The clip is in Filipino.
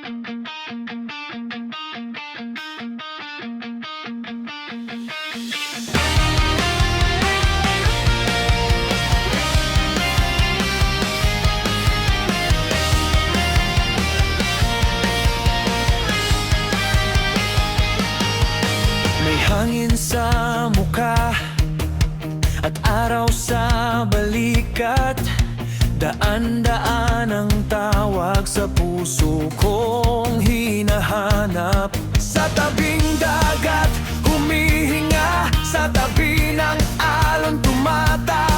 May hangin sa mukha at araw sa balikat. Daan-daan ang tawag sa puso kong hinahanap. Sa tabing dagat, humihinga. Sa tabi ng alon tumatawa.